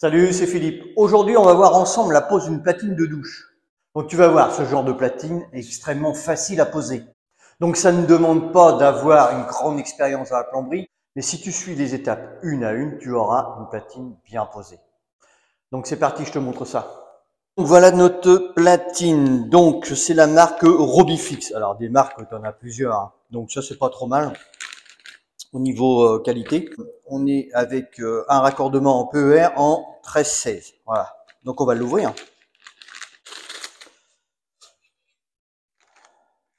Salut, c'est Philippe. Aujourd'hui, on va voir ensemble la pose d'une platine de douche. Donc tu vas voir, ce genre de platine est extrêmement facile à poser. Donc ça ne demande pas d'avoir une grande expérience dans la plomberie, mais si tu suis les étapes une à une, tu auras une platine bien posée. Donc c'est parti, je te montre ça. Donc voilà notre platine. Donc c'est la marque Robifix. Alors des marques, tu en as plusieurs, hein. Donc ça c'est pas trop mal. Au niveau qualité, on est avec un raccordement en PER en 13-16. Voilà. Donc on va l'ouvrir.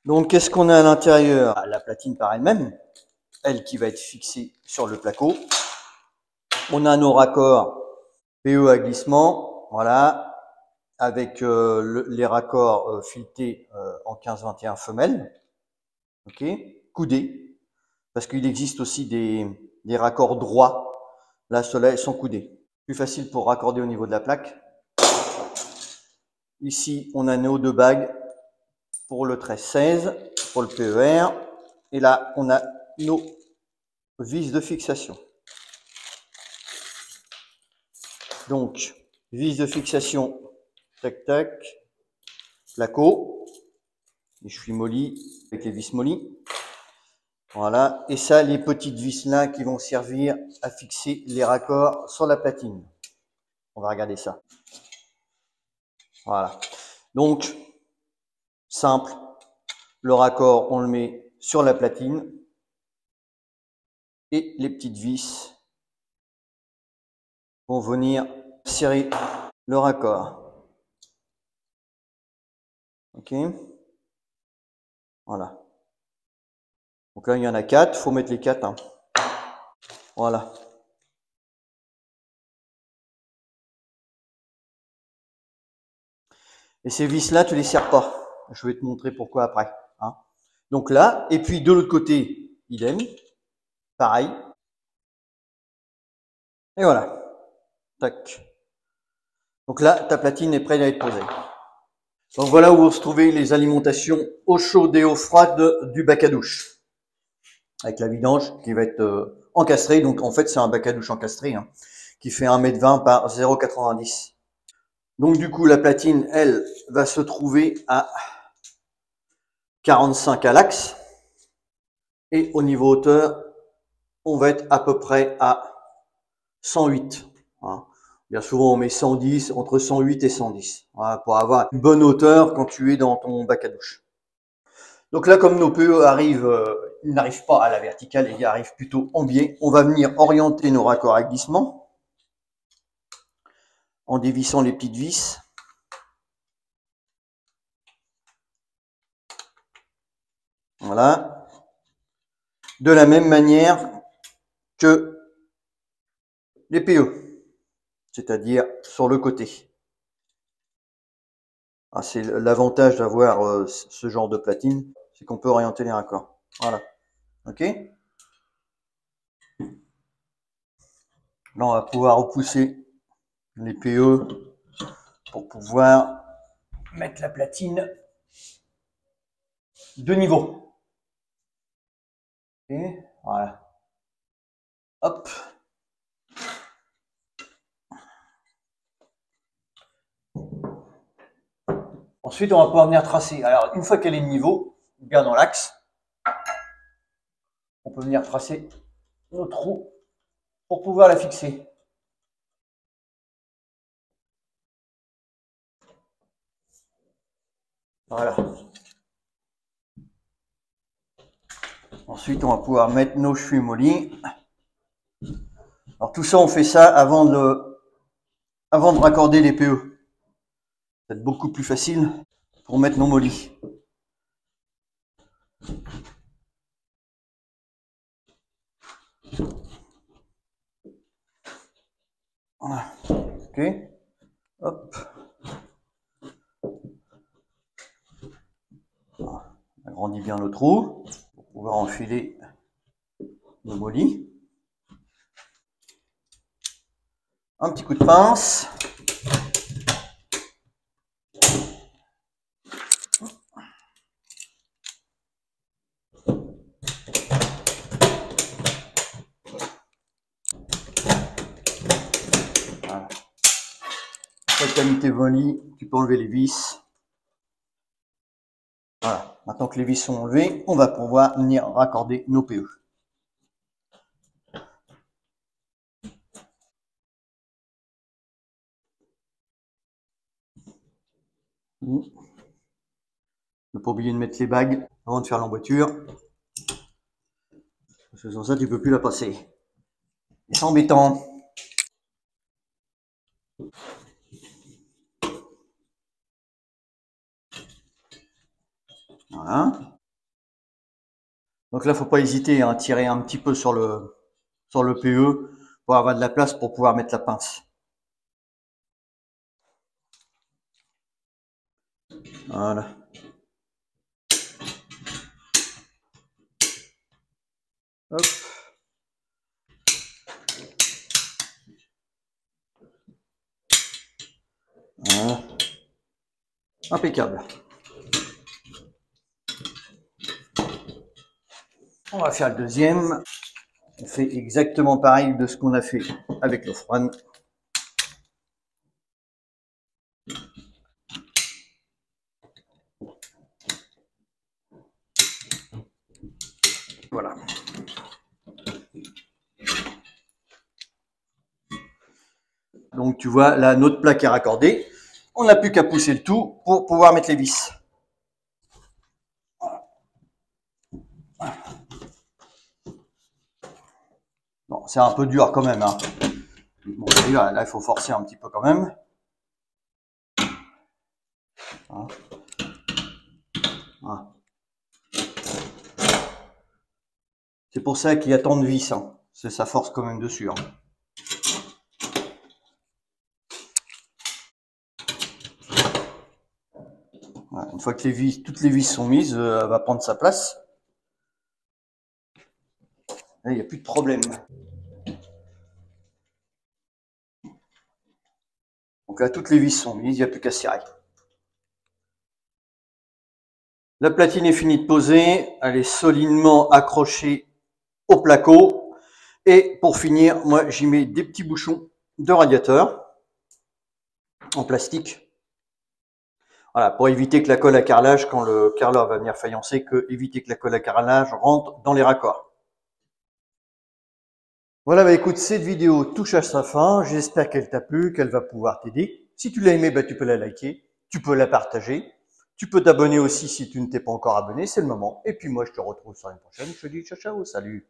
Donc qu'est-ce qu'on a à l'intérieur? La platine par elle-même, elle qui va être fixée sur le placo. On a nos raccords PE à glissement, voilà, avec les raccords filetés en 15-21 femelles. Ok, coudés. Parce qu'il existe aussi des raccords droits. Là, ceux-là sont coudés. Plus facile pour raccorder au niveau de la plaque. Ici, on a nos deux bagues pour le 13-16, pour le PER. Et là, on a nos vis de fixation. Donc, vis de fixation, tac, tac, placo. Et je suis molli avec les vis mollies. Voilà, et ça, les petites vis là qui vont servir à fixer les raccords sur la platine. On va regarder ça. Voilà. Donc, simple, le raccord, on le met sur la platine et les petites vis vont venir serrer le raccord. Ok. Voilà. Donc là, il y en a 4, il faut mettre les 4. Hein. Voilà. Et ces vis-là, tu les serres pas. Je vais te montrer pourquoi après. Hein. Donc là, et puis de l'autre côté, idem. Pareil. Et voilà. Tac. Donc là, ta platine est prête à être posée. Donc voilà où vous retrouvez les alimentations eau chaude et eau froide du bac à douche. Avec la vidange qui va être encastrée. Donc en fait, c'est un bac à douche encastré hein, qui fait 1,20 m par 0,90 m. Donc du coup, la platine, elle, va se trouver à 45 à l'axe. Et au niveau hauteur, on va être à peu près à 108. Hein. Bien souvent, on met 110, entre 108 et 110, voilà, pour avoir une bonne hauteur quand tu es dans ton bac à douche. Donc là, comme nos PE ils n'arrivent pas à la verticale, ils arrivent plutôt en biais, on va venir orienter nos raccords à glissement en dévissant les petites vis. Voilà. De la même manière que les PE, c'est-à-dire sur le côté. Ah, c'est l'avantage d'avoir ce genre de platine, c'est qu'on peut orienter les raccords. Voilà. Ok. Là, on va pouvoir repousser les PE pour pouvoir mettre la platine de niveau. Et voilà. Hop. Ensuite, on va pouvoir venir tracer. Alors, une fois qu'elle est de niveau, bien dans l'axe, on peut venir tracer nos trous pour pouvoir la fixer. Voilà. Ensuite, on va pouvoir mettre nos chevilles mollies. Alors, tout ça, on fait ça avant de raccorder les PE. C'est beaucoup plus facile pour mettre nos mollies. Voilà. Ok. Hop. Voilà. On agrandit bien le trou pour pouvoir enfiler nos mollies. Un petit coup de pince. Voilà. Après que tu as mis tes 20 lits, tu peux enlever les vis. Voilà, maintenant que les vis sont enlevées, on va pouvoir venir raccorder nos PE. Ne pas oublier de mettre les bagues avant de faire l'emboîture. Parce que sans ça, tu peux plus la passer. C'est embêtant. Voilà. Donc là, faut pas hésiter à tirer un petit peu sur le PE pour avoir de la place pour pouvoir mettre la pince. Voilà. Hop. Voilà. Impeccable. On va faire le deuxième. On fait exactement pareil de ce qu'on a fait avec le Froine. Voilà. Donc tu vois, là, notre plaque est raccordée. On n'a plus qu'à pousser le tout pour pouvoir mettre les vis. Bon, c'est un peu dur quand même. Hein. Bon, là, il faut forcer un petit peu quand même. Voilà. C'est pour ça qu'il y a tant de vis. Hein. C'est sa force quand même dessus. Hein. Voilà. Une fois que toutes les vis sont mises, elle va prendre sa place. Là, il n'y a plus de problème. Donc là, toutes les vis sont mises, il n'y a plus qu'à cirer. La platine est finie de poser, elle est solidement accrochée au placo. Et pour finir, moi, j'y mets des petits bouchons de radiateur en plastique. Voilà, pour éviter que la colle à carrelage, quand le carreleur va venir faïencer, éviter que la colle à carrelage rentre dans les raccords. Voilà, bah écoute, cette vidéo touche à sa fin. J'espère qu'elle t'a plu, qu'elle va pouvoir t'aider. Si tu l'as aimé, bah, tu peux la liker, tu peux la partager. Tu peux t'abonner aussi si tu ne t'es pas encore abonné, c'est le moment. Et puis moi, je te retrouve sur une prochaine. Je te dis ciao, ciao, salut.